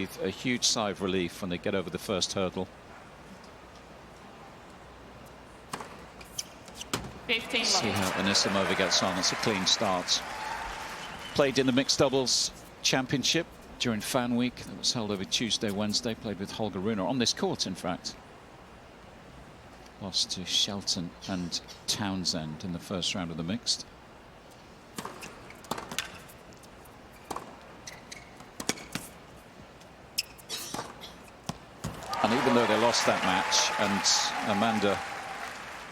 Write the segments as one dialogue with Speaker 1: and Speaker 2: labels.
Speaker 1: breathe a huge sigh of relief when they get over the first hurdle.
Speaker 2: 15
Speaker 1: See how Anisimova gets on. It's a clean start. Played in the mixed doubles championship during Fan Week that was held over Tuesday, Wednesday. Played with Holger Rune on this court, in fact. Lost to Shelton and Townsend in the first round of the mixed. And even though they lost that match, and Amanda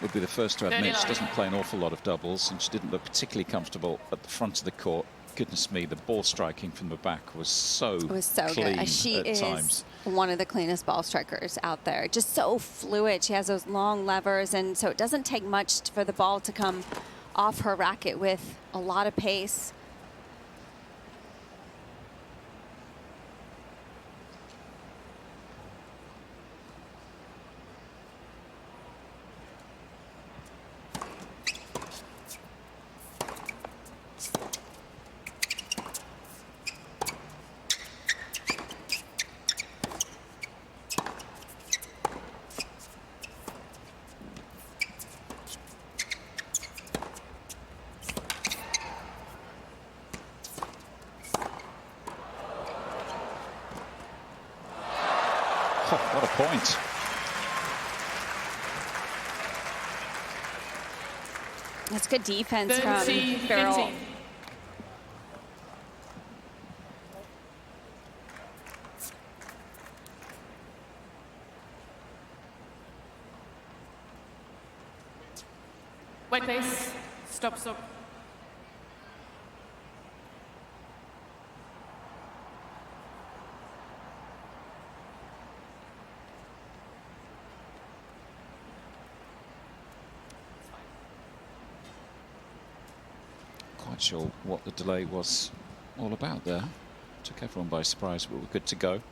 Speaker 1: would be the first to admit she doesn't play an awful lot of doubles, and she didn't look particularly comfortable at the front of the court. Goodness me, the ball striking from the back was so clean
Speaker 3: good. She
Speaker 1: at
Speaker 3: is
Speaker 1: times.
Speaker 3: one of the cleanest ball strikers out there. Just so fluid. She has those long levers, and so it doesn't take much for the ball to come off her racket with a lot of pace.
Speaker 1: What a point.
Speaker 3: That's good defense from Barol.
Speaker 2: Wait, please. Stop, stop.
Speaker 1: Quite sure what the delay was all about there. Took everyone by surprise, but we're good to go.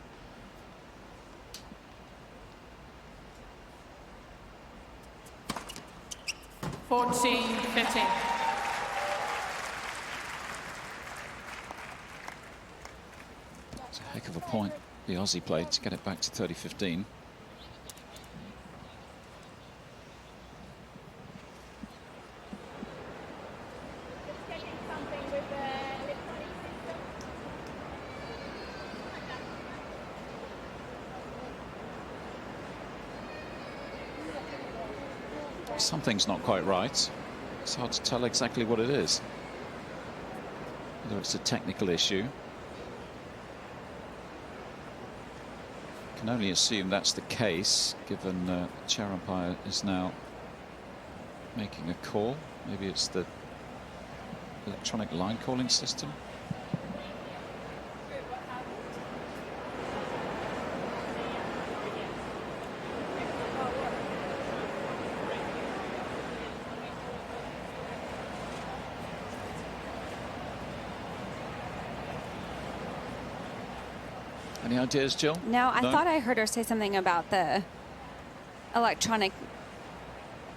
Speaker 2: It's
Speaker 1: a heck of a point the Aussie played to get it back to 30-15. Something's not quite right. It's hard to tell exactly what it is. Whether it's a technical issue. Can only assume that's the case, given the chair umpire is now making a call. Maybe it's the electronic line calling system. Any ideas, Jill?
Speaker 3: No, I thought I heard her say something about the electronic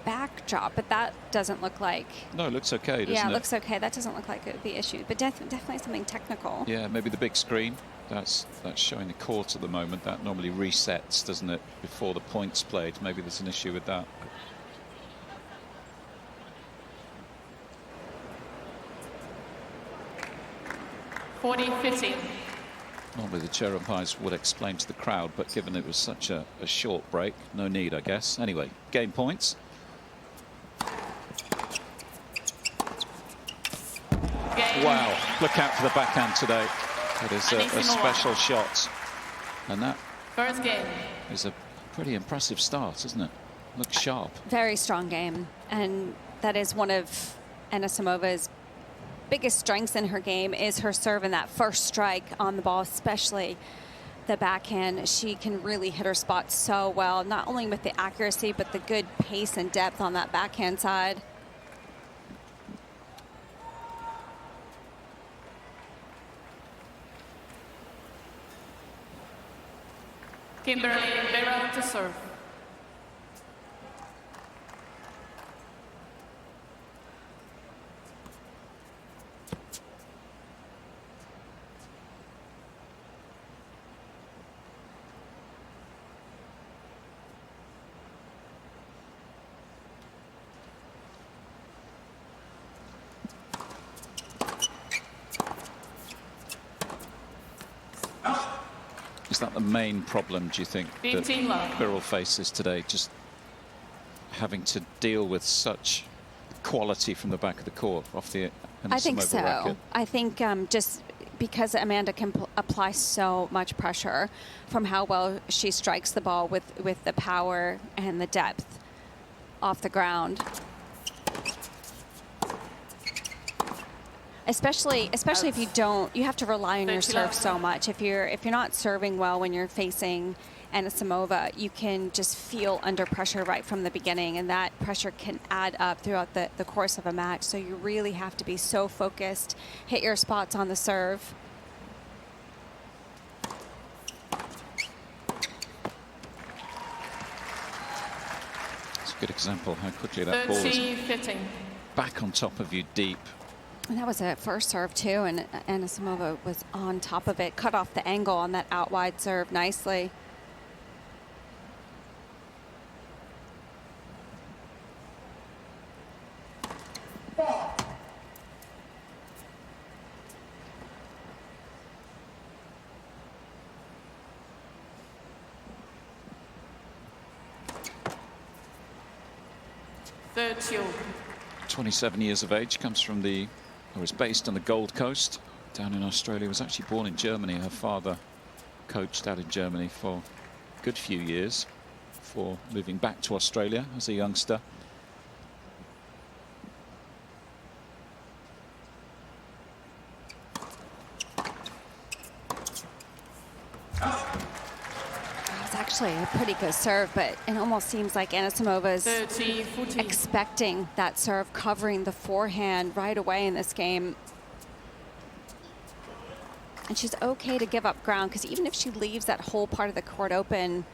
Speaker 3: backdrop, but that doesn't look like...
Speaker 1: No, it looks okay, doesn't it?
Speaker 3: Yeah, it looks okay. That doesn't look like it would be issued, but definitely something technical.
Speaker 1: Yeah, maybe the big screen. That's showing the court at the moment. That normally resets, doesn't it, before the point's played. Maybe there's an issue with that. Normally the chair umpires would explain to the crowd, but given it was such a short break, no need, I guess. Anyway, game points. Wow, look out for the backhand today. It is a special shot. And that
Speaker 2: first game
Speaker 1: is a pretty impressive start, isn't it? Looks sharp.
Speaker 3: Very strong game. And that is one of Anisimova's biggest strengths in her game is her serve and that first strike on the ball, especially the backhand. She can really hit her spot so well, not only with the accuracy, but the good pace and depth on that backhand side.
Speaker 2: Kimberly Birrell to serve.
Speaker 1: Is that the main problem, do you think, that
Speaker 2: 15 love.
Speaker 1: Birrell faces today? Just having to deal with such quality from the back of the court off the
Speaker 3: I think
Speaker 1: Anisimova
Speaker 3: so.
Speaker 1: racket?
Speaker 3: I think just because Amanda can apply so much pressure from how well she strikes the ball with the power and the depth off the ground. Especially if you have to rely on your serve so much. If you're not serving well when you're facing Anisimova, you can just feel under pressure right from the beginning, and that pressure can add up throughout the course of a match. So you really have to be so focused, hit your spots on the serve.
Speaker 1: It's a good example how quickly that ball is back on top of you deep.
Speaker 3: And that was a first serve too, and Anisimova was on top of it, cut off the angle on that out wide serve nicely.
Speaker 2: Third show.
Speaker 1: 27 years of age, comes from was based on the Gold Coast down in Australia. Was actually born in Germany. Her father coached out in Germany for a good few years before moving back to Australia as a youngster.
Speaker 3: It's actually a pretty good serve, but it almost seems like Anisimova's
Speaker 2: 30-40.
Speaker 3: expecting that serve, covering the forehand right away in this game. And she's okay to give up ground, because even if she leaves that whole part of the court open,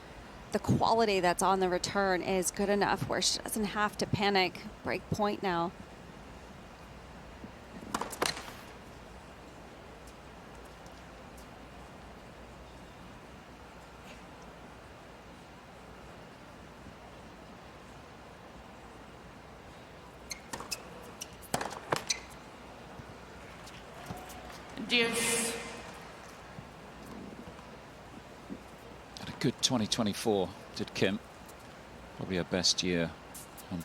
Speaker 3: the quality that's on the return is good enough where she doesn't have to panic. Break point now.
Speaker 2: Deuce.
Speaker 1: Had a good 2024, did Kim. Probably her best year on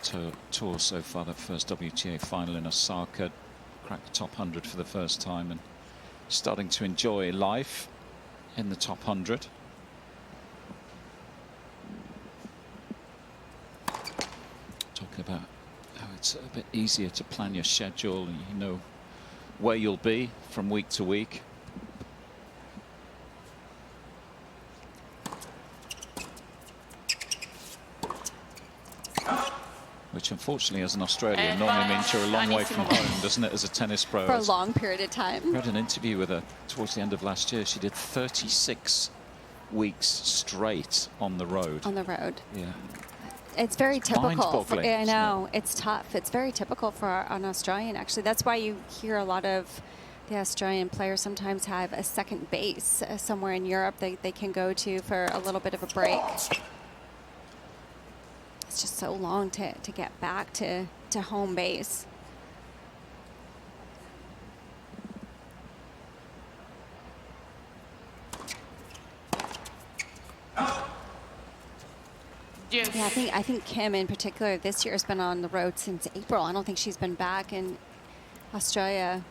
Speaker 1: tour so far. That first WTA final in Osaka, cracked the top 100 for the first time, and starting to enjoy life in the top 100. Talking about how it's a bit easier to plan your schedule, and you know where you'll be from week to week. Which unfortunately, as an Australian, normally means you're a long way from home, doesn't it, as a tennis pro?
Speaker 3: For a long period of time.
Speaker 1: I read an interview with her towards the end of last year. She did 36 weeks straight on the road.
Speaker 3: On the road.
Speaker 1: Yeah.
Speaker 3: It's very typical. I know, it's tough. It's very typical for an Australian, actually. That's why you hear a lot of the Australian players sometimes have a second base somewhere in Europe they can go to for a little bit of a break. It's just so long to get back to home base.
Speaker 2: Yes.
Speaker 3: Yeah, I think Kim in particular this year has been on the road since April. I don't think she's been back in Australia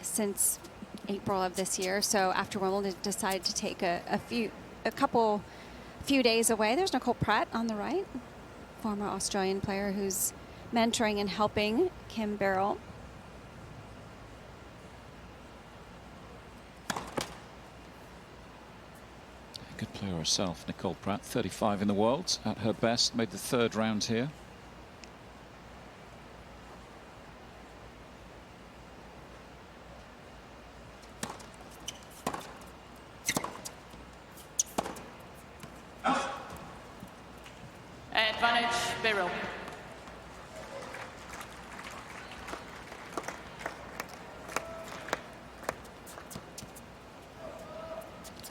Speaker 3: since April of this year. So after Wimbledon, decided to take a few days away. There's Nicole Pratt on the right, former Australian player who's mentoring and helping Kim Birrell.
Speaker 1: Good player herself, Nicole Pratt, 35 in the world, at her best, made the third round here.
Speaker 2: Advantage, Barol.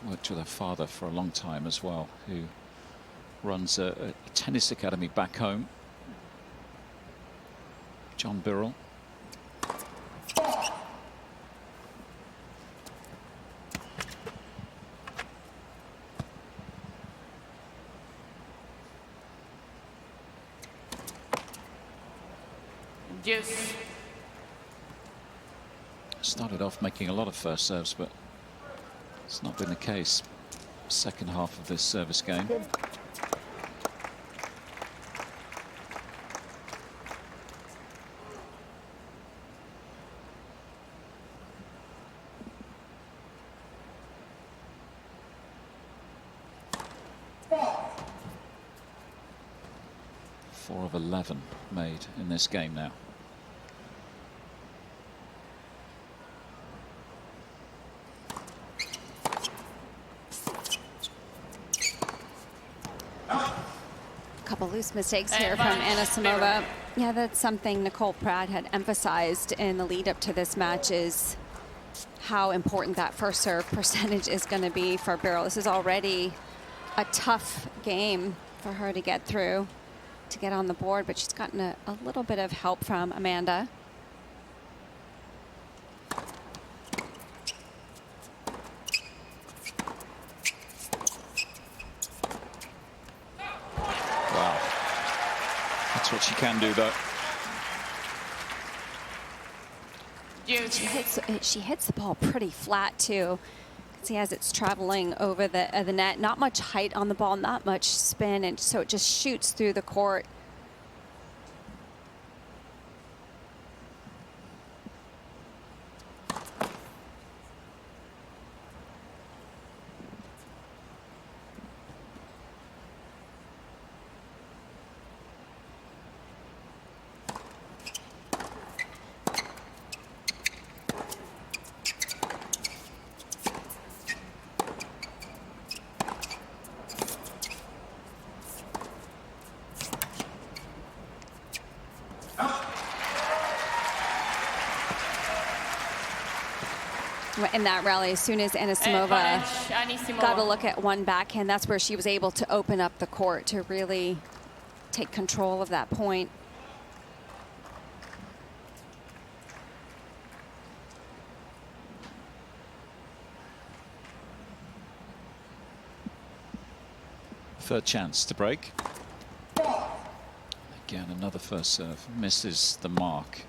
Speaker 1: Worked with her father for a long time as well, who runs a tennis academy back home. John Barol.
Speaker 2: deuce.
Speaker 1: Started off making a lot of first serves, but it's not been the case. Second half of this service game. Four of 11 made in this game now.
Speaker 3: Couple loose mistakes here from Anisimova. Yeah, that's something Nicole Pratt had emphasized in the lead up to this match, is how important that first serve percentage is going to be for Barol. This is already a tough game for her to get through, to get on the board, but she's gotten a little bit of help from Amanda.
Speaker 1: That's what she can do, though.
Speaker 3: She hits the ball pretty flat too. You can see as it's traveling over the net, not much height on the ball, not much spin, and so it just shoots through the court. In that rally, as soon as Anisimova got a look at one backhand, that's where she was able to open up the court to really take control of that point.
Speaker 1: Third chance to break. Again, another first serve. Misses the mark.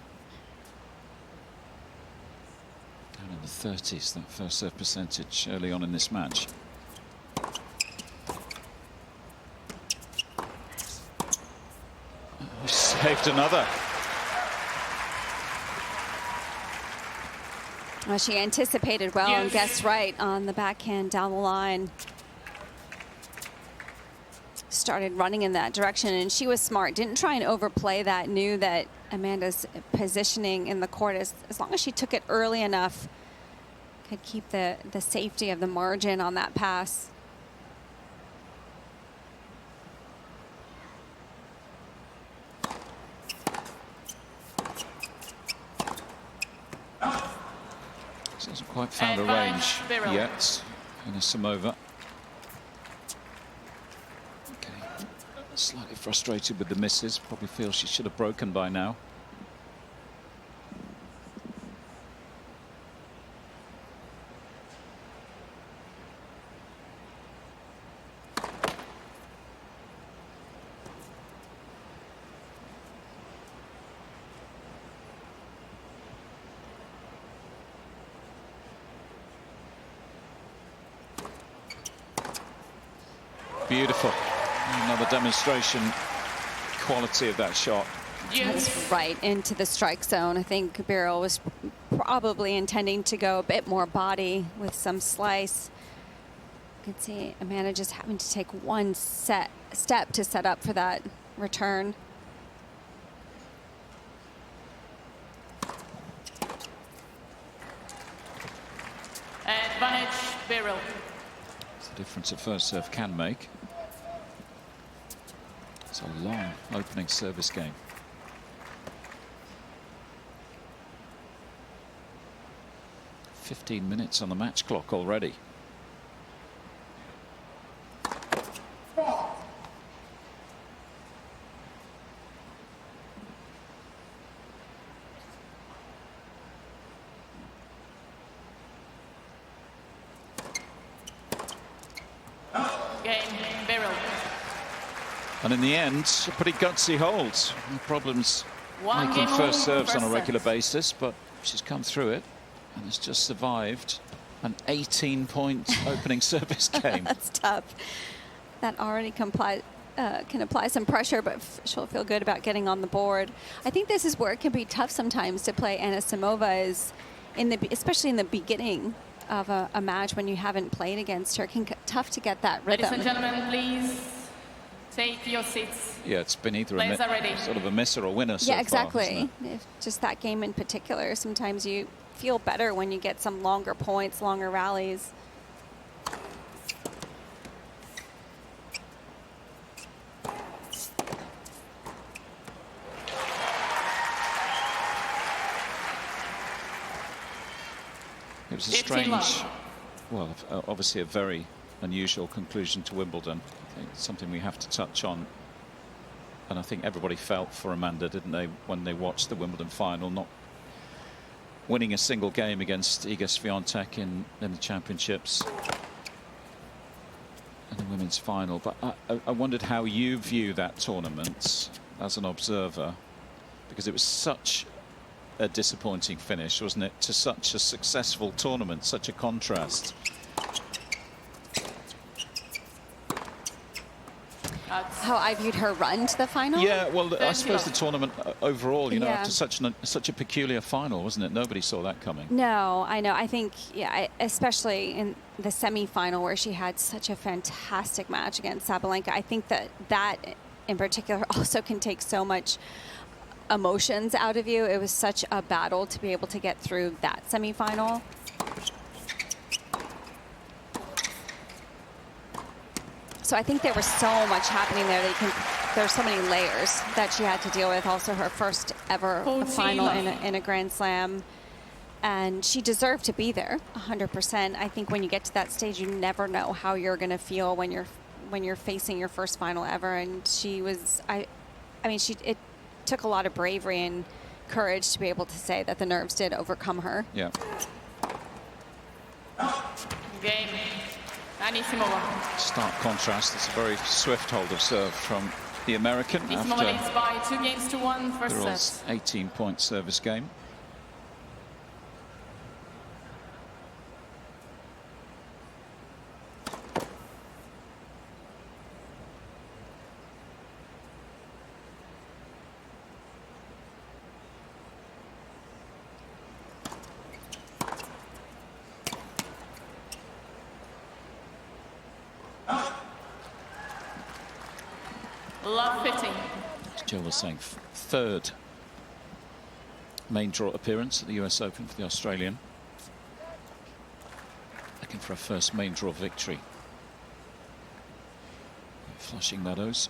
Speaker 1: In the 30s, that first serve percentage early on in this match. Saved another.
Speaker 3: Well, she anticipated well and guessed right on the backhand down the line. Started running in that direction, and she was smart. Didn't try and overplay that. Knew that Amanda's positioning in the court, as long as she took it early enough, could keep the safety of the margin on that pass.
Speaker 1: She hasn't quite found a range yet. Anisimova. Okay, slightly frustrated with the misses. Probably feels she should have broken by now. Beautiful. Another demonstration quality of that shot.
Speaker 3: That's right into the strike zone. I think Barol was probably intending to go a bit more body with some slice. You can see Amanda just having to take one step to set up for that return.
Speaker 2: Advantage, Barol.
Speaker 1: It's the difference a first serve can make. It's a long opening service game. "15 minutes on the match clock already." And in the end, a pretty gutsy hold. No problems making first serves on a regular basis, but she's come through it and has just survived an 18-point opening service game.
Speaker 3: That's tough. That already can apply some pressure, but she'll feel good about getting on the board. I think this is where it can be tough sometimes to play Anisimova, is especially in the beginning of a match when you haven't played against her. It can be tough to get that rhythm.
Speaker 2: Ladies and gentlemen, please take your seats.
Speaker 1: Yeah, it's been either sort of a miss or a winner so
Speaker 3: yeah,
Speaker 1: far,
Speaker 3: exactly. Just that game in particular, sometimes you feel better when you get some longer points, longer rallies.
Speaker 1: It was a strange, well, obviously a very unusual conclusion to Wimbledon. I think it's something we have to touch on. And I think everybody felt for Amanda, didn't they, when they watched the Wimbledon final, not winning a single game against Iga Swiatek in the championships and the women's final. But I wondered how you view that tournament as an observer, because it was such a disappointing finish, wasn't it, to such a successful tournament, such a contrast.
Speaker 3: How I viewed her run to the final?
Speaker 1: Yeah, well, I suppose the tournament overall, you know,
Speaker 3: Yeah.
Speaker 1: after such a peculiar final, wasn't it? Nobody saw that coming.
Speaker 3: No, I know. I think, yeah, especially in the semi-final where she had such a fantastic match against Sabalenka, I think that in particular also can take so much emotions out of you. It was such a battle to be able to get through that semi-final. So I think there was so much happening there that there's so many layers that she had to deal with. Also her first ever final in a Grand Slam. And she deserved to be there 100%. I think when you get to that stage, you never know how you're going to feel when you're facing your first final ever. And she was, I mean, it took a lot of bravery and courage to be able to say that the nerves did overcome her.
Speaker 1: Yeah.
Speaker 2: Game. Anisimova.
Speaker 1: Stark contrast. It's a very swift hold of serve from the American
Speaker 2: Anisimova leads by 2-1 first
Speaker 1: Birrell's
Speaker 2: set.
Speaker 1: 18-point service game.
Speaker 2: Love fitting.
Speaker 1: As Joe was saying, third main draw appearance at the US Open for the Australian. Looking for a first main draw victory. Flushing Meadows.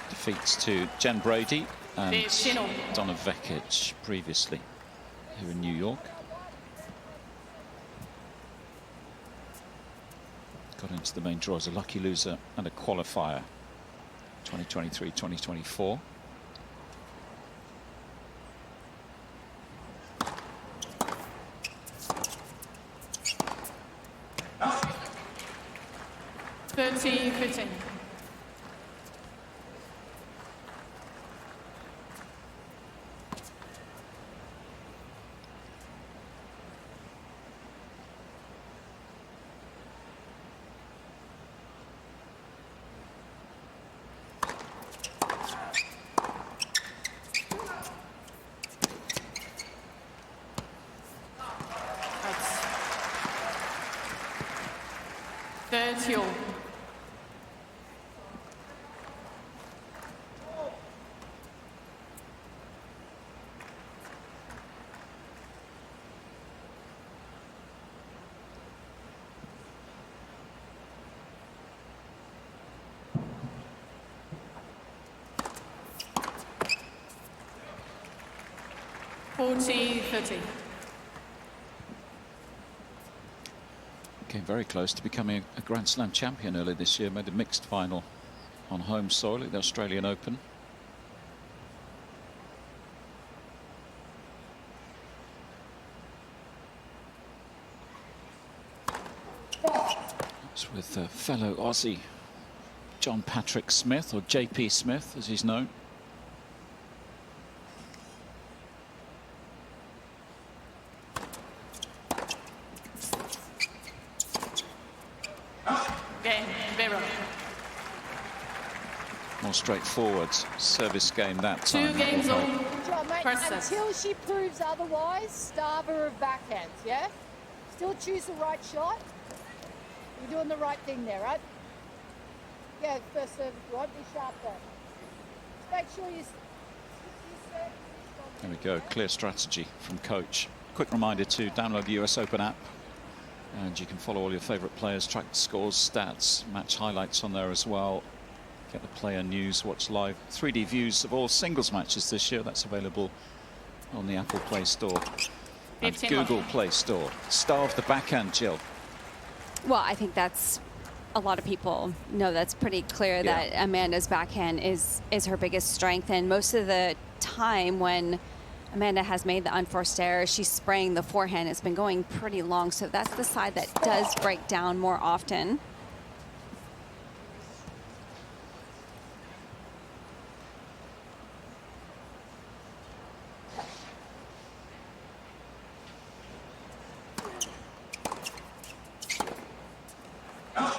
Speaker 1: Defeats to Jen Brady and Donna Vekic previously here in New York. Got into the main draw as a lucky loser and a qualifier 2023-2024.
Speaker 2: Fitting.
Speaker 1: Came very close to becoming a Grand Slam champion earlier this year. Made a mixed final on home soil at the Australian Open. with fellow Aussie John Patrick Smith, or JP Smith as he's known.
Speaker 2: Game, Barol.
Speaker 1: More straightforward service game that time.
Speaker 2: 2 games on.
Speaker 4: Good job, mate.
Speaker 2: First set.
Speaker 4: Until she proves otherwise, starve her of backhands, yeah? Still choose the right shot. You're doing the right thing there, right? Yeah, first service, right? Be sharp there. Just make sure you serve.
Speaker 1: There we go, clear strategy from coach. Quick reminder to download the US Open app, and you can follow all your favourite players, track the scores, stats, match highlights on there as well. Get the player news, watch live 3D views of all singles matches this year. That's available on the Apple Play Store and
Speaker 2: 15
Speaker 1: Google Play Store. Starve the backhand, Jill.
Speaker 3: Well, I think that's, a lot of people know that's pretty clear that Amanda's backhand is her biggest strength. And most of the time when Amanda has made the unforced error, she's spraying the forehand. It's been going pretty long. So that's the side that does break down more often.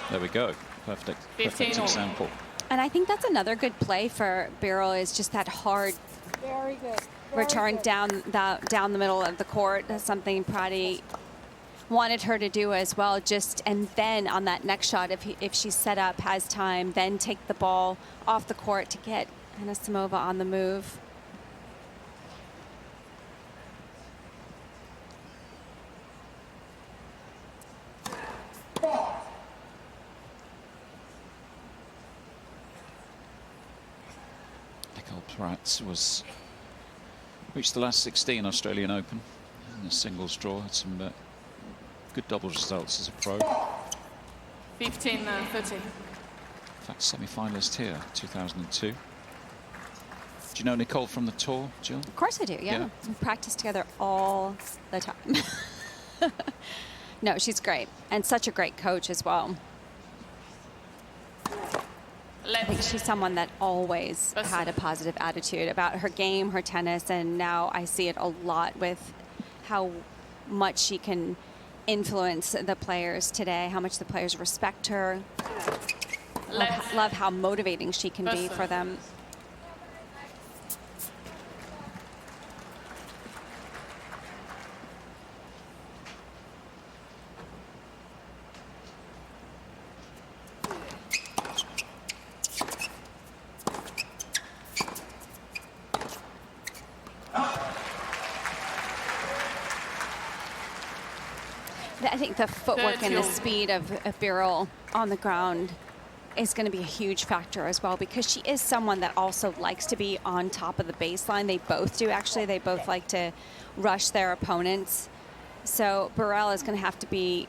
Speaker 1: There we go. Perfect example.
Speaker 3: And I think that's another good play for Barol, is just that hard
Speaker 4: Very good. Very
Speaker 3: return
Speaker 4: good.
Speaker 3: down the middle of the court. That's something Pratt wanted her to do as well. And then on that next shot, if she's set up, has time, then take the ball off the court to get Anisimova on the move.
Speaker 1: Nicole Pratt reached the last 16 Australian Open in the singles draw. Had some good doubles results as a pro.
Speaker 2: 15-13.
Speaker 1: In fact, semi-finalist here, 2002. Do you know Nicole from the tour, Jill?
Speaker 3: Of course I do, yeah. We practice together all the time. No, she's great. And such a great coach as well. I think she's someone that always had a positive attitude about her game, her tennis, and now I see it a lot with how much she can influence the players today, how much the players respect her. Love how motivating she can be for them. I think the footwork and the speed of Barol on the ground is going to be a huge factor as well, because she is someone that also likes to be on top of the baseline. They both do, actually. They both like to rush their opponents. So Barol is going to have to be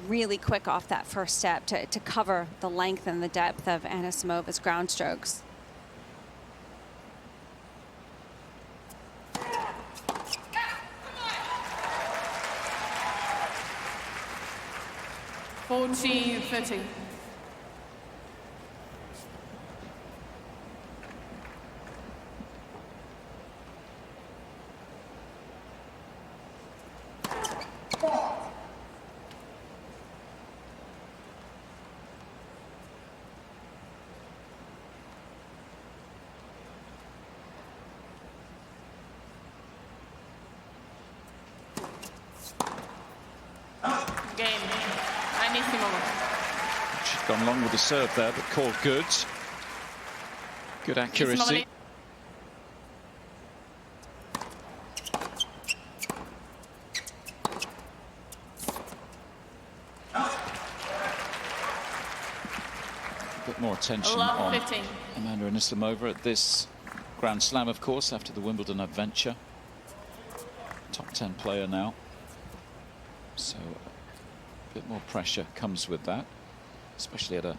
Speaker 3: really quick off that first step to cover the length and the depth of Anisimova's ground strokes.
Speaker 2: $14-13. Game, Anisimova.
Speaker 1: She'd gone long with the serve there, but called good. Good accuracy. A bit more attention on
Speaker 2: 15.
Speaker 1: Amanda Anisimova at this Grand Slam, of course, after the Wimbledon adventure. Top 10 player now. So a bit more pressure comes with that, especially at a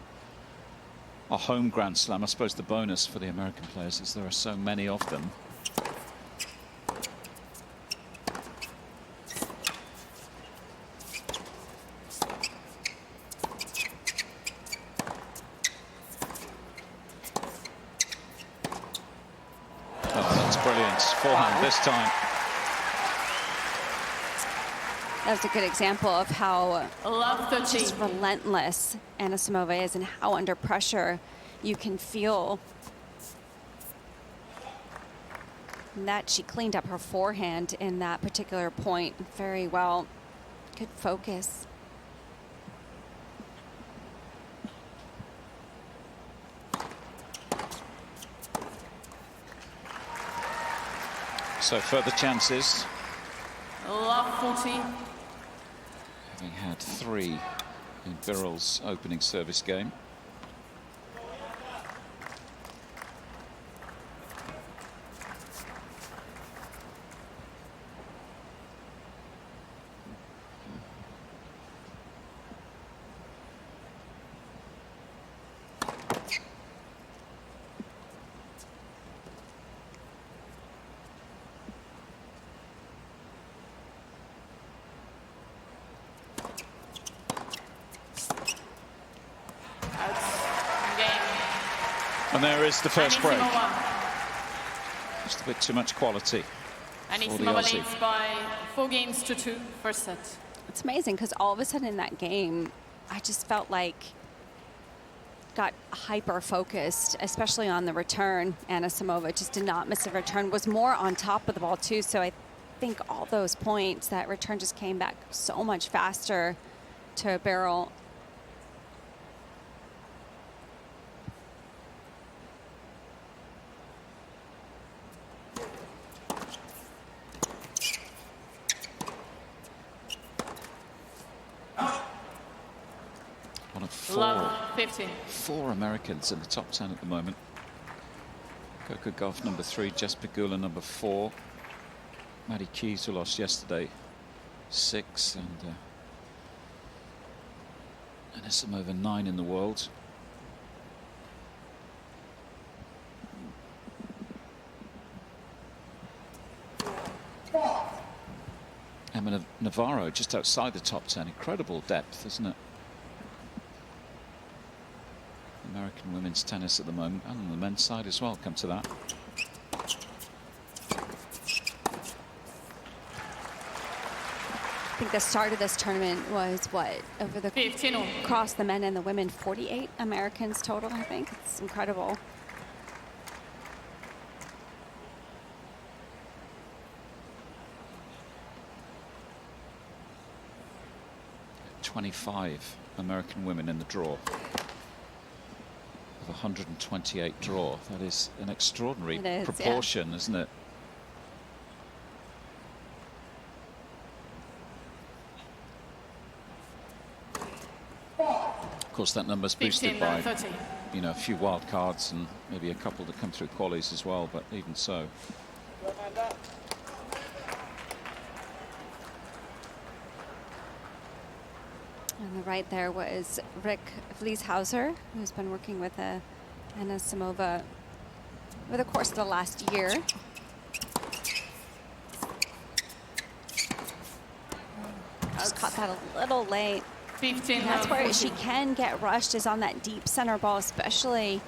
Speaker 1: home Grand Slam. I suppose the bonus for the American players is there are so many of them. brilliant. Forehand this time.
Speaker 3: That was a good example of how
Speaker 2: Love 13.
Speaker 3: just relentless Anisimova is and how under pressure you can feel. And that she cleaned up her forehand in that particular point very well. Good focus.
Speaker 1: So further chances.
Speaker 2: Love 14.
Speaker 1: Having had 3 in Birrell's opening service game. And there is the first break. Just a bit too much quality.
Speaker 2: Anisimova leads by 4-2, first set.
Speaker 3: It's amazing because all of a sudden in that game, I just felt like got hyper focused, especially on the return. Anisimova just did not miss a return, was more on top of the ball too. So I think all those points, that return just came back so much faster to Barol.
Speaker 1: One of four Americans in the top 10 at the moment. Coco Gauff number 3, Jess Pegula number 4. Maddie Keys, who lost yesterday, 6, and Anisimova 9 in the world. Emma Navarro just outside the top 10. Incredible depth, isn't it? American women's tennis at the moment, and on the men's side as well. Come to that.
Speaker 3: I think the start of this tournament was what, over the across the men and the women, 48 Americans total. I think it's incredible.
Speaker 1: '25 American women in the draw. 128 draw. That is an extraordinary proportion, yeah. Isn't it? Of course, that number's boosted by, you know, a few wild cards and maybe a couple that come through qualies as well, but even so.
Speaker 3: On the right there was Rick Vlieshauser, who's been working with Anisimova over the course of the last year. Just caught that a little late.
Speaker 2: 15.
Speaker 3: And that's where she can get rushed, is on that deep center ball, especially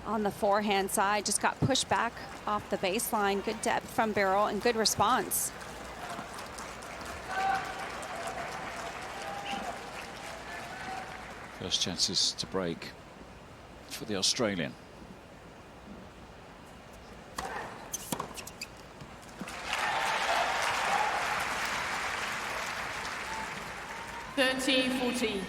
Speaker 3: on the forehand side. Just got pushed back off the baseline. Good depth from Barol and good response.
Speaker 1: First chances to break for the Australian.
Speaker 2: (30-40).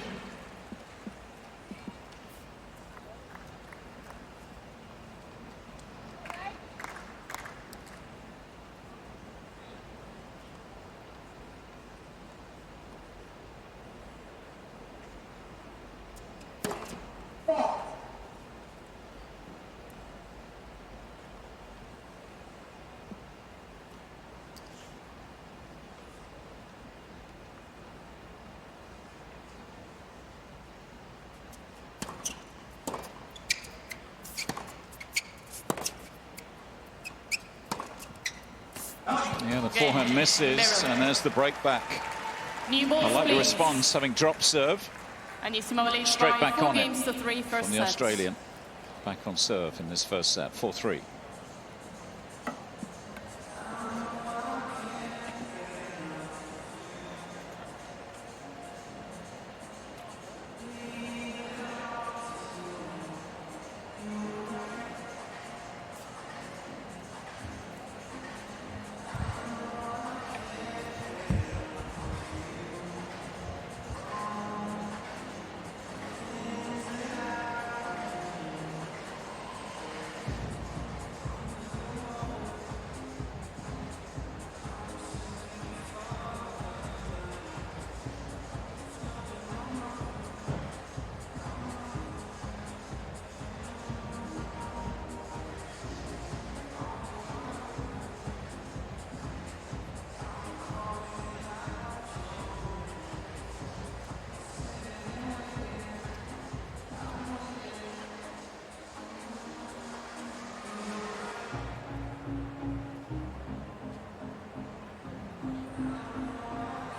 Speaker 1: Yeah, the forehand misses, and there's the break back. I like the response, having dropped serve. Straight back on it from the Australian. Back on serve in this first set, 4-3.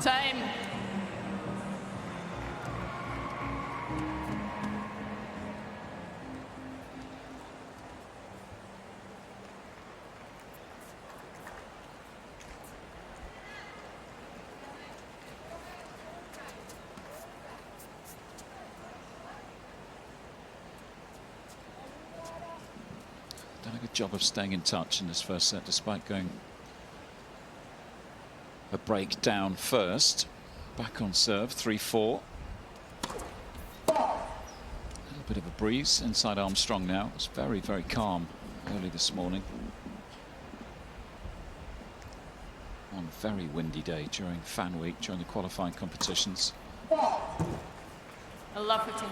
Speaker 2: Time.
Speaker 1: Done a good job of staying in touch in this first set, despite going a break down first. Back on serve, 3-4. A little bit of a breeze inside Armstrong now. It's very, very calm early this morning. On a very windy day during Fan Week, during the qualifying competitions.
Speaker 2: I love it.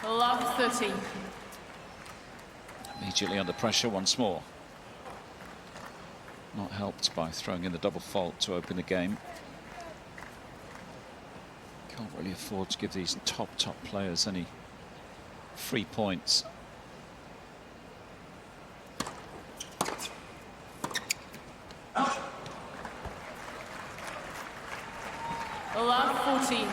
Speaker 2: Love 30.
Speaker 1: Immediately under pressure once more. Not helped by throwing in the double fault to open the game. Can't really afford to give these top players any free points.
Speaker 2: Love 40.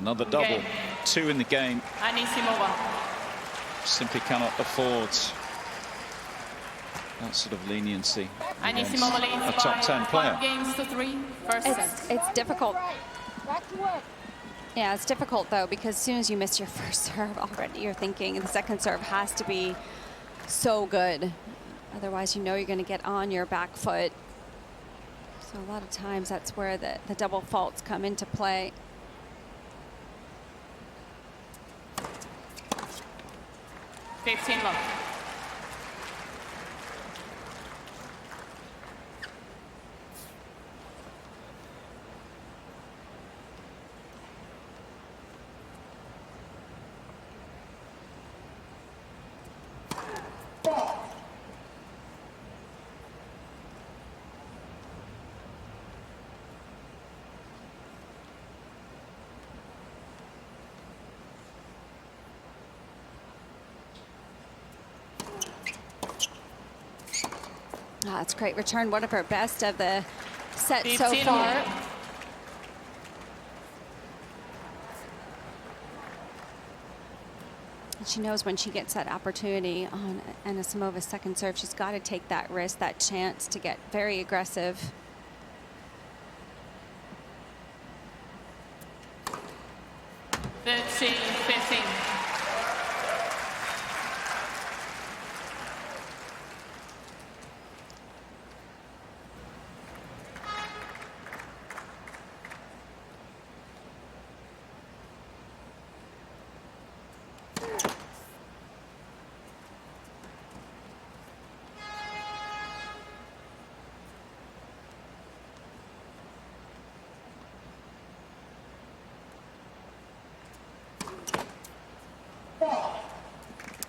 Speaker 1: Another double.
Speaker 2: Game.
Speaker 1: 2 in the game.
Speaker 2: Anisimova.
Speaker 1: Simply cannot afford that sort of leniency against
Speaker 2: Anisimova leads
Speaker 1: a top 10 player.
Speaker 2: 5 games to 3. First set.
Speaker 3: It's difficult.
Speaker 4: Back to work.
Speaker 3: Yeah, it's difficult though, because as soon as you miss your first serve, already you're thinking the second serve has to be so good. Otherwise, you know you're going to get on your back foot. So a lot of times that's where the double faults come into play.
Speaker 2: Love.
Speaker 3: Oh, that's great return. One of her best of the set so
Speaker 2: 15.
Speaker 3: far. She knows when she gets that opportunity on Anisimova's second serve, she's got to take that risk, that chance to get very aggressive.
Speaker 2: Fifteen.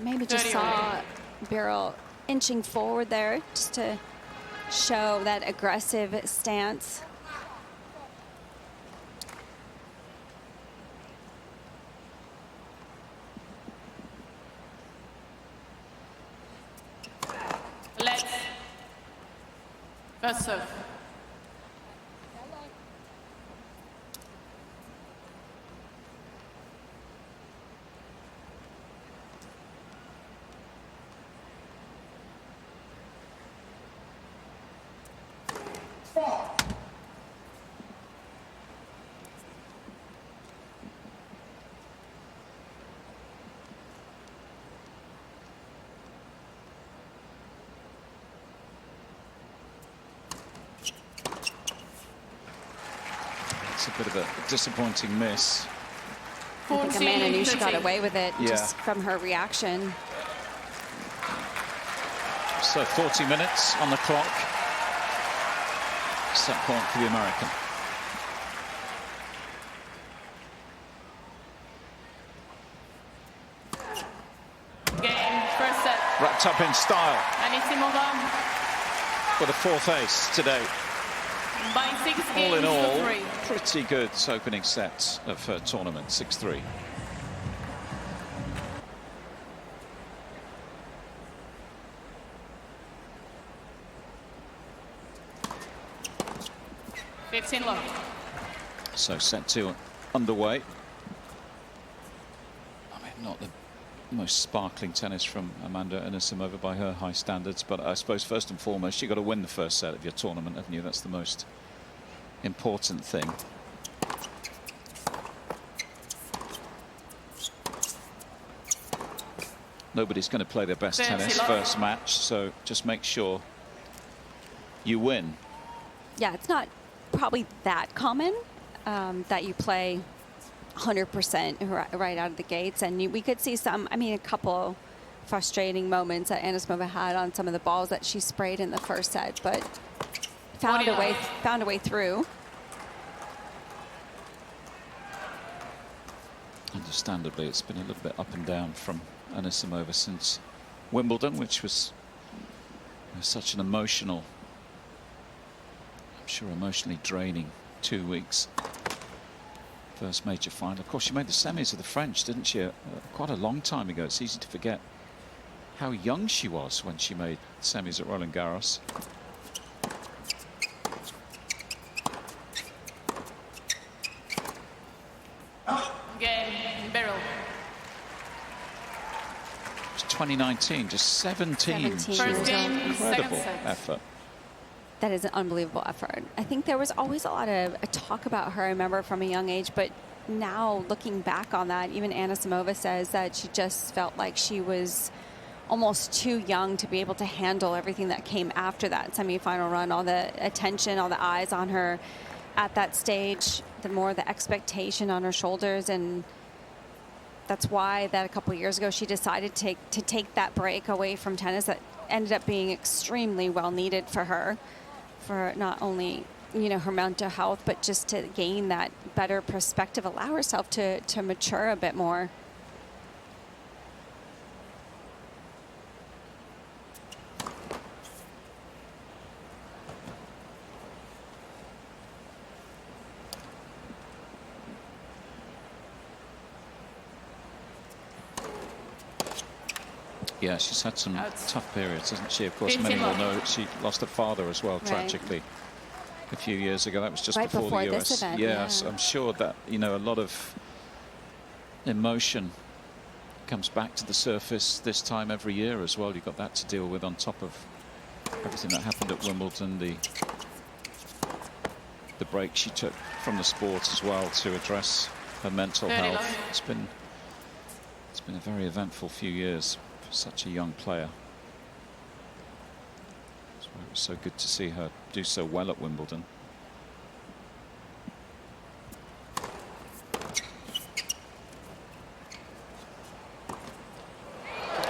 Speaker 3: Maybe just saw Barol inching forward there just to show that aggressive stance.
Speaker 2: Let's. First serve.
Speaker 1: a bit of a disappointing miss.
Speaker 3: I think Amanda knew she got away with it
Speaker 1: Yeah.
Speaker 3: just from her reaction.
Speaker 1: So 40 minutes on the clock. Set point for the American.
Speaker 2: Game, first set.
Speaker 1: Wrapped up in style
Speaker 2: Anisimova
Speaker 1: with a 4th ace today.
Speaker 2: by 6
Speaker 1: All
Speaker 2: games
Speaker 1: in
Speaker 2: to
Speaker 1: all,
Speaker 2: 3.
Speaker 1: pretty good opening set of her tournament, 6-3.
Speaker 2: Love.
Speaker 1: So set 2 underway. I mean, not the most sparkling tennis from Amanda Anisimova by her high standards, but I suppose first and foremost you've got to win the first set of your tournament, haven't you? That's the most important thing. Nobody's going to play their best tennis first match, so just make sure you win.
Speaker 3: Yeah, it's not probably that common that you play 100% right out of the gates, and we could see some, I mean, a couple frustrating moments that Anisimova had on some of the balls that she sprayed in the first set, but found a way through.
Speaker 1: Understandably, it's been a little bit up and down from Anisimova since Wimbledon, which was such an emotional, I'm sure emotionally draining 2 weeks. First major final. Of course, she made the semis of the French, didn't she? Quite a long time ago. It's easy to forget how young she was when she made semis at Roland Garros.
Speaker 2: Game, Barol.
Speaker 1: It's 2019, just 17.
Speaker 2: First game,
Speaker 1: Incredible
Speaker 2: second set.
Speaker 1: effort.
Speaker 3: That is an unbelievable effort. I think there was always a lot of talk about her, I remember, from a young age, but now looking back on that, even Anisimova says that she just felt like she was almost too young to be able to handle everything that came after that semifinal run, all the attention, all the eyes on her at that stage, the expectation on her shoulders, and that's why that a couple years ago she decided to take that break away from tennis that ended up being extremely well needed for her, for not only, you know, her mental health, but just to gain that better perspective, allow herself to mature a bit more.
Speaker 1: Yeah, she's had some tough periods, hasn't she? Of course, many will know that she lost her father as well, tragically, a few years ago. That was just
Speaker 3: Right
Speaker 1: before the US.
Speaker 3: this event,
Speaker 1: yes,
Speaker 3: yeah.
Speaker 1: I'm sure that, you know, a lot of emotion comes back to the surface this time every year as well. You've got that to deal with on top of everything that happened at Wimbledon, the break she took from the sport as well to address her mental health. It's been a very eventful few years. Such a young player. That's why it was so good to see her do so well at Wimbledon.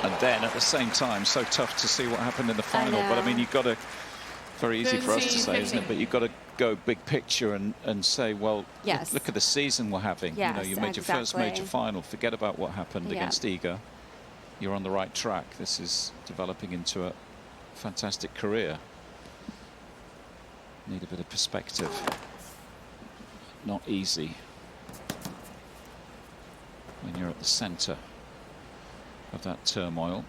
Speaker 1: And then at the same time, so tough to see what happened in the final. But I mean, you've got to, very easy for us to say, isn't it? But you've got to go big picture and say, well,
Speaker 3: yes,
Speaker 1: look at the season we're having.
Speaker 3: Yes,
Speaker 1: you know, you made your first major final. Forget about what happened against Iga. You're on the right track. This is developing into a fantastic career. Need a bit of perspective. Not easy when you're at the center of that turmoil.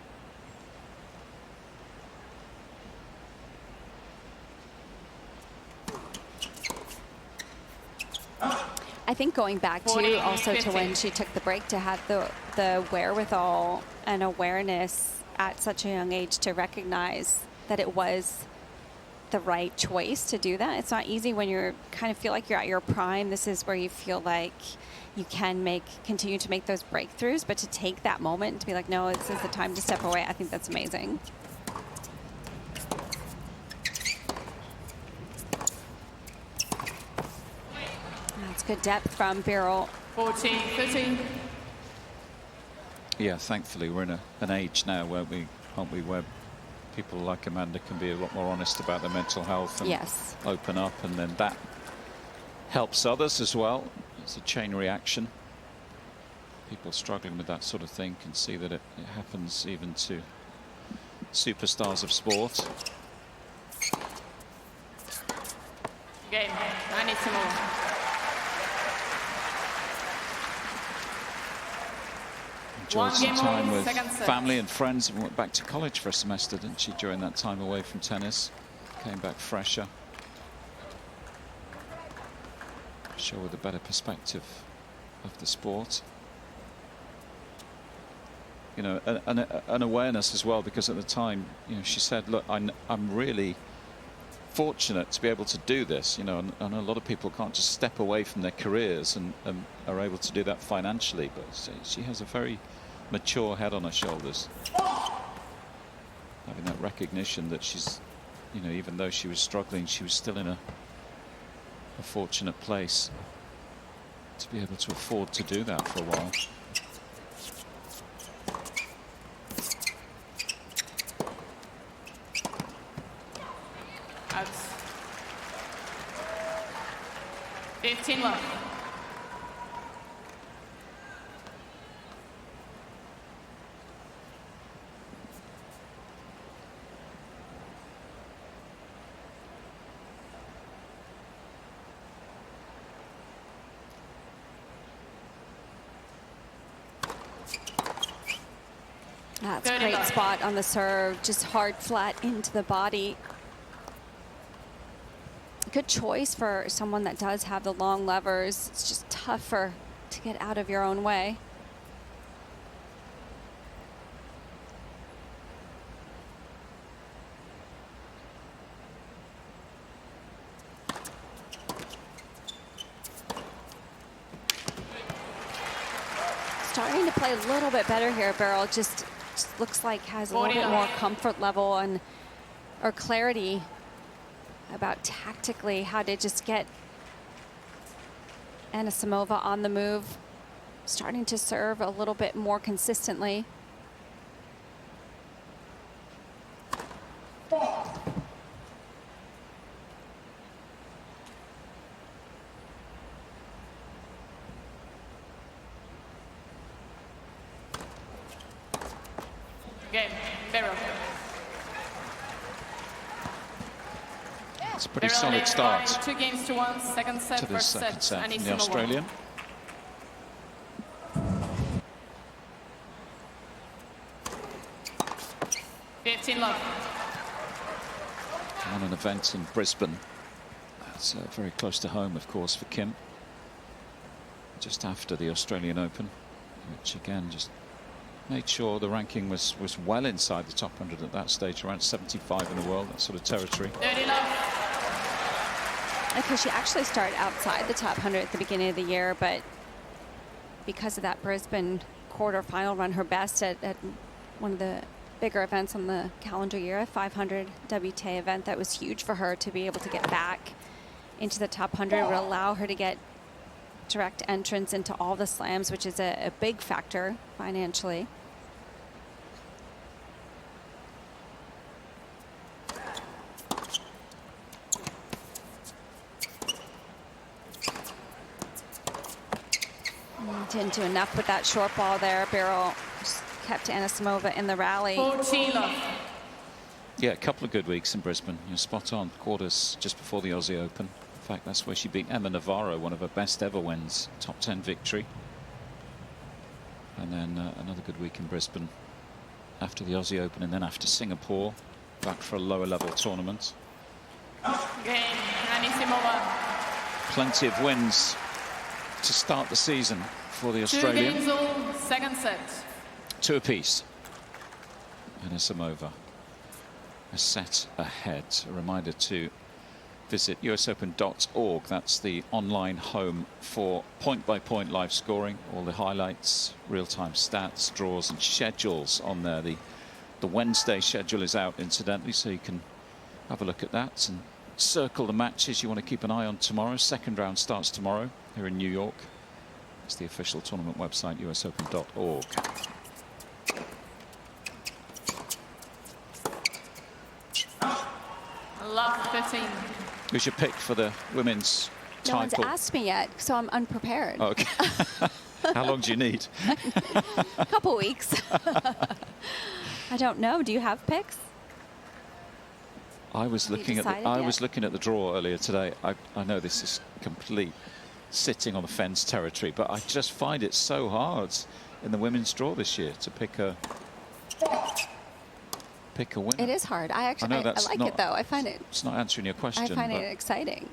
Speaker 3: I think going back to also to when she took the break, to have the wherewithal and awareness at such a young age to recognize that it was the right choice to do that. It's not easy when you're kind of feel like you're at your prime. This is where you feel like you can continue to make those breakthroughs, but to take that moment and to be like, no, this is the time to step away. I think that's amazing. good depth from Barol.
Speaker 2: 14-13.
Speaker 1: Yeah, thankfully we're in an age now where aren't we, where people like Amanda can be a lot more honest about their mental health and
Speaker 3: Yes.
Speaker 1: open up, and then that helps others as well. It's a chain reaction. People struggling with that sort of thing can see that it happens even to superstars of sport.
Speaker 2: Game. Anisimova.
Speaker 1: Enjoyed some time with
Speaker 2: second set.
Speaker 1: family and friends and went back to college for a semester, didn't she, during that time away from tennis? Came back fresher. Sure, with a better perspective of the sport. You know, an awareness as well, because at the time, you know, she said, look, I'm really fortunate to be able to do this, you know, and a lot of people can't just step away from their careers and are able to do that financially, but she has a very mature head on her shoulders, having that recognition that she's, you know, even though she was struggling, she was still in a fortunate place to be able to afford to do that for a while.
Speaker 2: Out. 15 love.
Speaker 3: That's a great spot on the serve, just hard flat into the body. Good choice for someone that does have the long levers. It's just tougher to get out of your own way. Starting to play a little bit better here, Barol. Just looks like has a little bit more comfort level and or clarity about tactically how to just get Anisimova on the move, starting to serve a little bit more consistently.
Speaker 2: Game. Barol.
Speaker 1: It's a pretty
Speaker 2: Barol
Speaker 1: solid
Speaker 2: leads
Speaker 1: start
Speaker 2: by 2-1, second set,
Speaker 1: to this
Speaker 2: first
Speaker 1: second set from the
Speaker 2: Anisimova.
Speaker 1: Australian.
Speaker 2: Love.
Speaker 1: On an event in Brisbane. That's very close to home, of course, for Kim. Just after the Australian Open, which again just made sure the ranking was well inside the top 100 at that stage, around 75 in the world, that sort of territory.
Speaker 2: 30 love.
Speaker 3: Because she actually started outside the top 100 at the beginning of the year, but because of that Brisbane quarterfinal run, her best at one of the bigger events on the calendar year, a 500 WTA event, that was huge for her to be able to get back into the top 100. Would allow her to get direct entrance into all the slams, which is a big factor financially. Didn't do enough with that short ball there. Barol just kept Anisimova in the rally.
Speaker 2: 14 love.
Speaker 1: Yeah, a couple of good weeks in Brisbane. You're spot on. Quarters just before the Aussie Open. In fact, that's where she beat Emma Navarro, one of her best ever wins, top 10 victory. And then another good week in Brisbane after the Aussie Open, and then after Singapore, back for a lower level tournament.
Speaker 2: Game. Anisimova.
Speaker 1: Plenty of wins to start the season for the Australian.
Speaker 2: 2 games all, second set.
Speaker 1: 2 apiece. Anisimova a set ahead. A reminder to visit usopen.org. That's the online home for point-by-point live scoring, all the highlights, real-time stats, draws and schedules on there. The Wednesday schedule is out, incidentally, so you can have a look at that and circle the matches you want to keep an eye on tomorrow. Second round starts tomorrow. here in New York. It's the official tournament website, usopen.org.
Speaker 2: Love 13.
Speaker 1: Who's your pick for the women's
Speaker 3: No one's
Speaker 1: title?
Speaker 3: asked me yet, so I'm unprepared.
Speaker 1: Okay. How long do you need?
Speaker 3: A couple weeks. I don't know. Do you have picks?
Speaker 1: I was looking at the draw earlier today. I know this is complete sitting on the fence territory, but I just find it so hard in the women's draw this year to pick a winner.
Speaker 3: It is hard. I like it though. I find it.
Speaker 1: It's not answering your question.
Speaker 3: I find it exciting.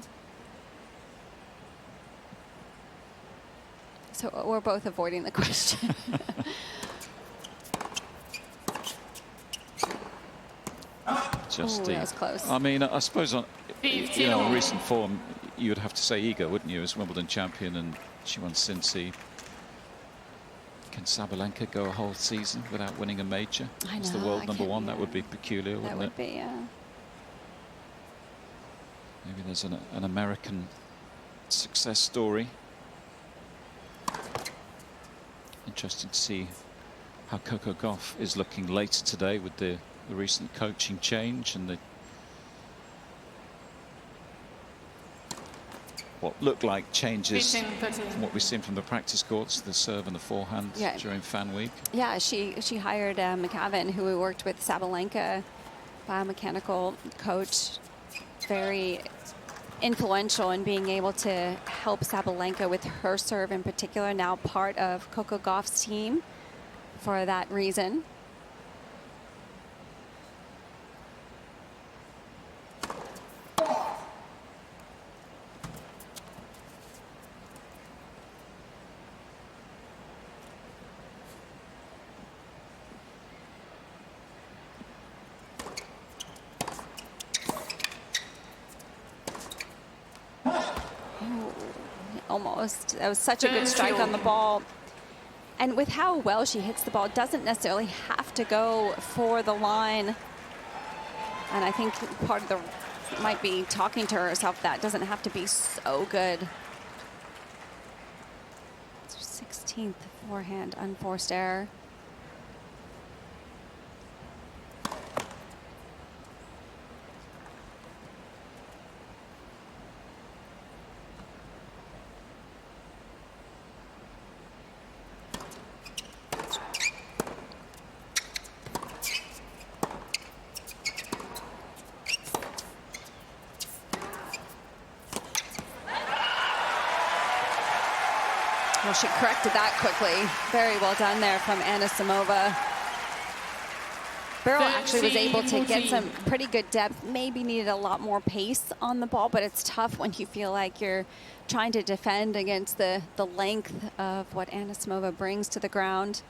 Speaker 3: So we're both avoiding the question. That was close.
Speaker 1: I mean, I suppose on recent form, you would have to say Iga, wouldn't you, as Wimbledon champion, and she won Cincy. Can Sabalenka go a whole season without winning a major?
Speaker 3: I know.
Speaker 1: As the world number one, that would be peculiar, wouldn't it?
Speaker 3: That would be, yeah.
Speaker 1: Maybe there's an American success story. Interesting to see how Coco Gauff is looking later today with the recent coaching change and what looked like changes
Speaker 2: 15-13.
Speaker 1: from what we've seen from the practice courts, the serve and the forehand during Fan Week.
Speaker 3: Yeah, she hired McAvan, who worked with Sabalenka, biomechanical coach, very influential in being able to help Sabalenka with her serve in particular, now part of Coco Gauff's team for that reason. Almost. That was such a good strike on the ball. And with how well she hits the ball, it doesn't necessarily have to go for the line. And I think part of the might be talking to herself that doesn't have to be so good. 16th forehand, unforced error. Well, she corrected that quickly. Very well done there from Anisimova. Birrell actually was able to get some pretty good depth. Maybe needed a lot more pace on the ball, but it's tough when you feel like you're trying to defend against the length of what Anisimova brings to the ground.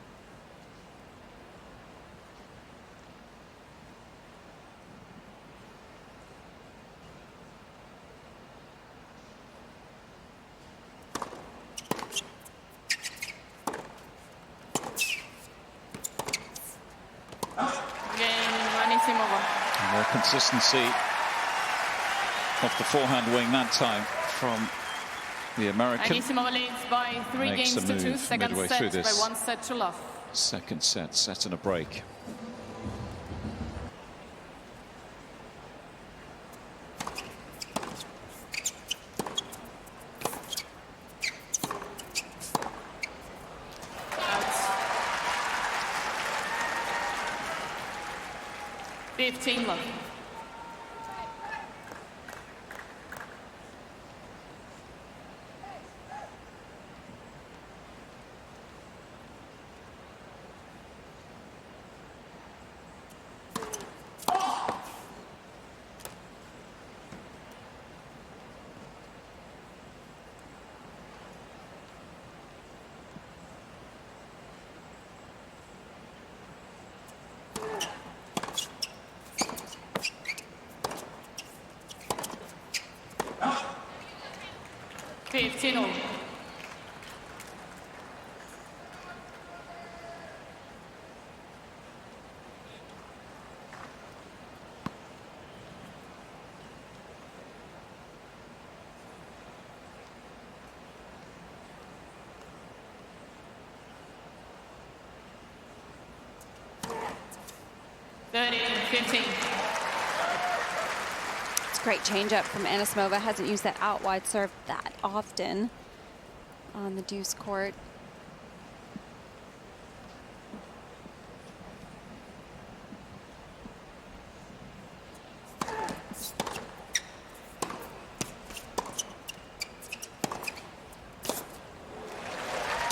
Speaker 1: More consistency off the forehand wing that time from the American.
Speaker 2: Anisimova leads by 3 games to 2. Second set by 1 set to love.
Speaker 1: Second set and a break.
Speaker 2: Love. 13-15.
Speaker 3: It's a great change-up from Anisimova. Hasn't used that out-wide serve that often on the deuce court.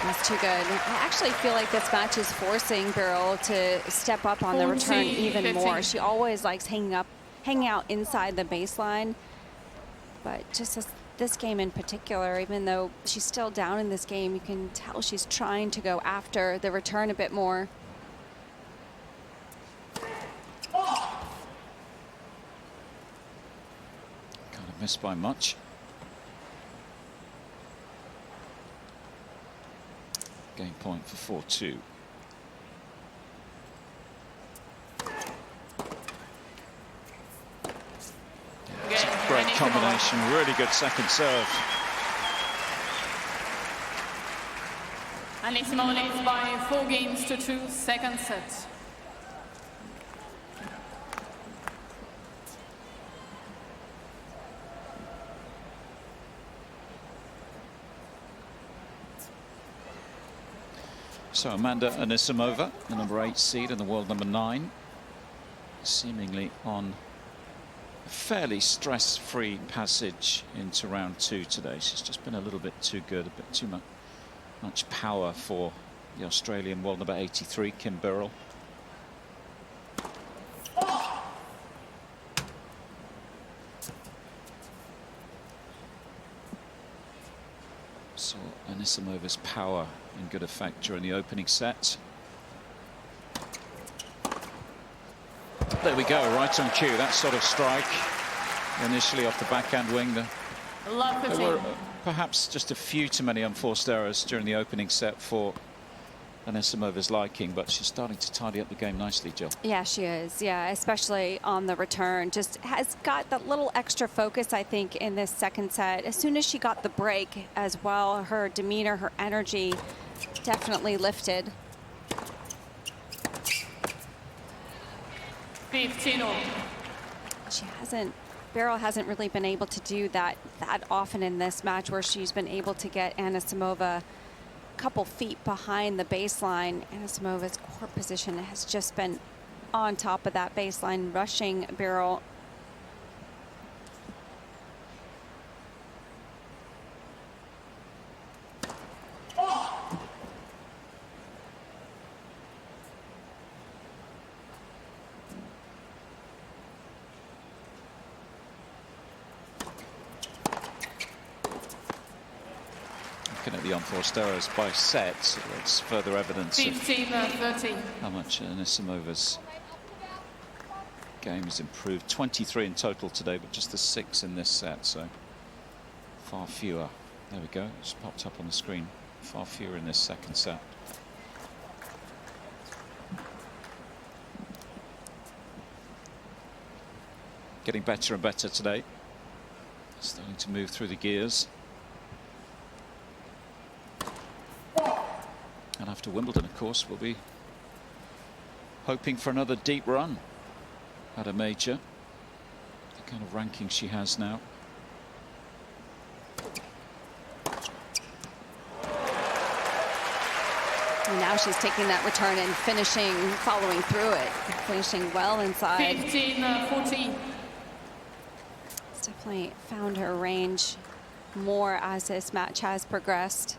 Speaker 3: That's too good. I actually feel like this match is forcing Barol to step up on the return even more. She always likes hanging out inside the baseline. But just this game in particular, even though she's still down in this game, you can tell she's trying to go after the return a bit more.
Speaker 1: Kind of missed by much. Game point for 4-2. It's a great combination, really good second serve.
Speaker 2: Anisimova leads by 4-2, second set.
Speaker 1: So Amanda Anisimova, the number 8 seed and the world number 9, seemingly on a fairly stress-free passage into round 2 today. She's just been a little bit too good, a bit too much power for the Australian world number 83, Kim Birrell. Saw Anisimova's power in good effect during the opening set. There we go, right on cue. That sort of strike initially off the backhand wing. There were perhaps just a few too many unforced errors during the opening set for Anisimova's liking, but she's starting to tidy up the game nicely, Jill.
Speaker 3: Yeah, she is. Yeah, especially on the return. Just has got that little extra focus, I think, in this second set. As soon as she got the break as well, her demeanor, her energy definitely lifted.
Speaker 2: 15-all.
Speaker 3: Barol hasn't really been able to do that often in this match, where she's been able to get Anisimova a couple feet behind the baseline. Anisimova's court position has just been on top of that baseline, rushing Barol.
Speaker 1: Looking at the unforced errors by sets, it's further evidence of
Speaker 2: 15-13.
Speaker 1: how much Anisimova's game has improved. 23 in total today, but just the 6 in this set, so far fewer. There we go, it's popped up on the screen. Far fewer in this second set. Getting better and better today. Starting to move through the gears. And after Wimbledon, of course, we'll be hoping for another deep run at a major. The kind of ranking she has now.
Speaker 3: And now she's taking that return and finishing, following through it, finishing well inside.
Speaker 2: 15-14.
Speaker 3: It's definitely found her range more as this match has progressed.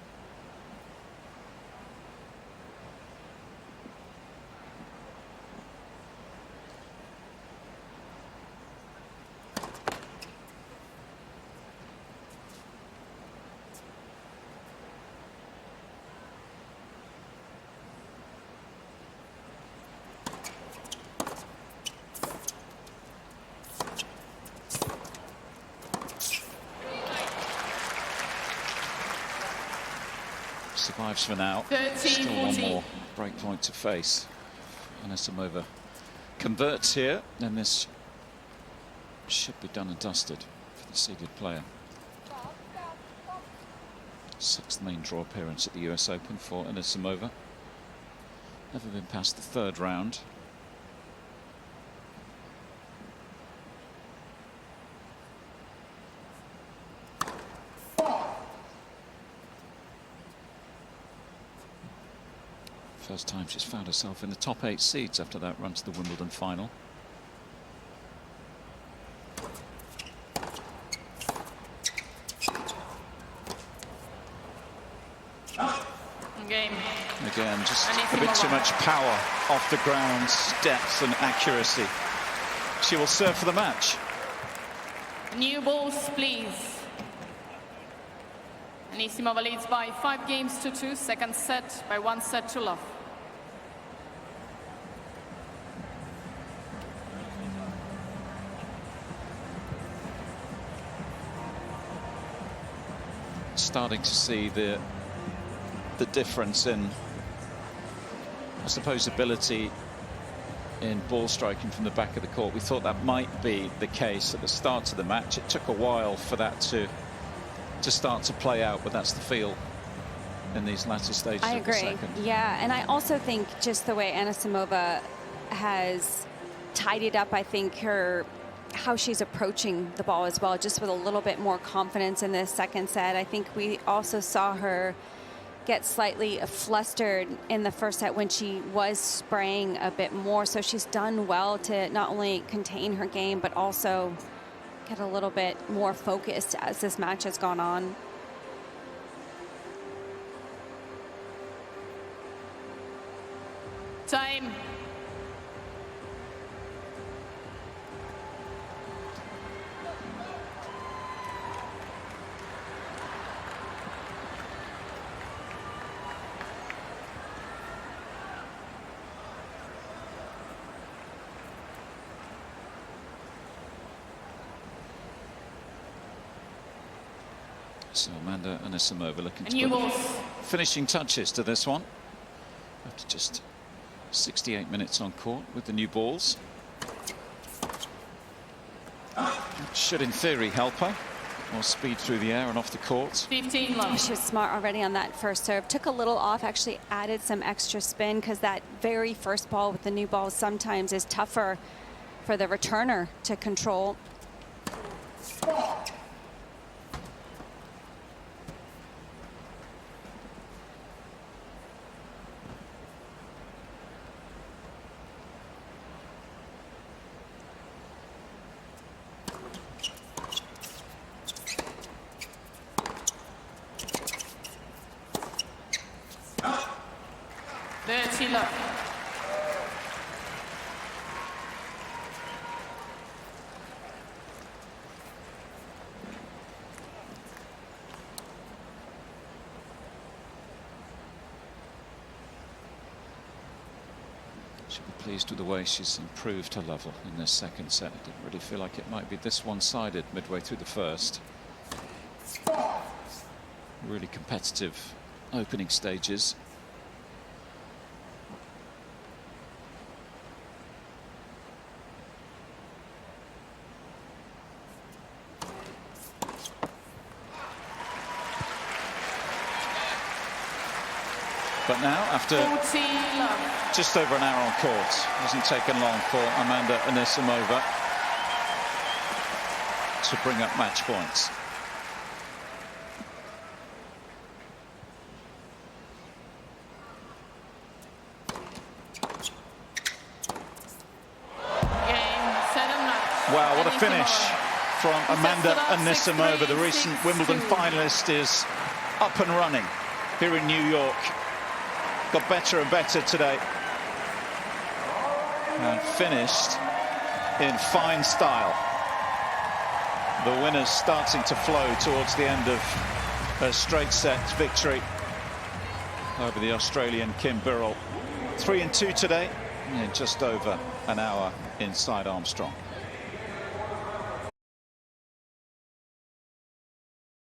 Speaker 1: Survives for now.
Speaker 2: 13-14.
Speaker 1: Still one more break point to face. Anisimova converts here, then this should be done and dusted for the seeded player. 6th main draw appearance at the US Open for Anisimova. Never been past the 3rd round. First time she's found herself in the top 8 seeds after that run to the Wimbledon final.
Speaker 2: Game.
Speaker 1: Again, just a bit too much power off the ground, depth and accuracy. She will serve for the match.
Speaker 2: New balls, please. Anisimova leads by 5 games to 2. Second set by 1 set to love.
Speaker 1: Starting to see the difference in, I suppose, ability in ball striking from the back of the court. We thought that might be the case at the start of the match. It took a while for that to start to play out, but that's the feel in these latter stages
Speaker 3: I
Speaker 1: of the
Speaker 3: agree.
Speaker 1: second.
Speaker 3: Yeah, and I also think just the way Anisimova has tidied up, I think how she's approaching the ball as well, just with a little bit more confidence in this second set. I think we also saw her get slightly flustered in the first set when she was spraying a bit more. So she's done well to not only contain her game, but also get a little bit more focused as this match has gone on.
Speaker 2: Time.
Speaker 1: So Amanda Anisimova looking
Speaker 2: New
Speaker 1: to put
Speaker 2: balls.
Speaker 1: finishing touches to this one after just 68 minutes on court with the new balls. That should in theory help her. More speed through the air and off the court.
Speaker 2: 15 love.
Speaker 3: She was smart already on that first serve. Took a little off, actually added some extra spin, because that very first ball with the new ball sometimes is tougher for the returner to control.
Speaker 2: Love.
Speaker 1: She'll be pleased with the way she's improved her level in this second set. I didn't really feel like it might be this one-sided midway through the first. Really competitive opening stages. But now, after just over an hour on court, hasn't taken long for Amanda Anisimova to bring up match points. Wow, what a finish from Amanda Anisimova. The recent Wimbledon finalist is up and running here in New York. Got better and better today. And finished in fine style. The winner's starting to flow towards the end of her straight set victory over the Australian Kim Birrell. 3-2 today in just over an hour inside Armstrong.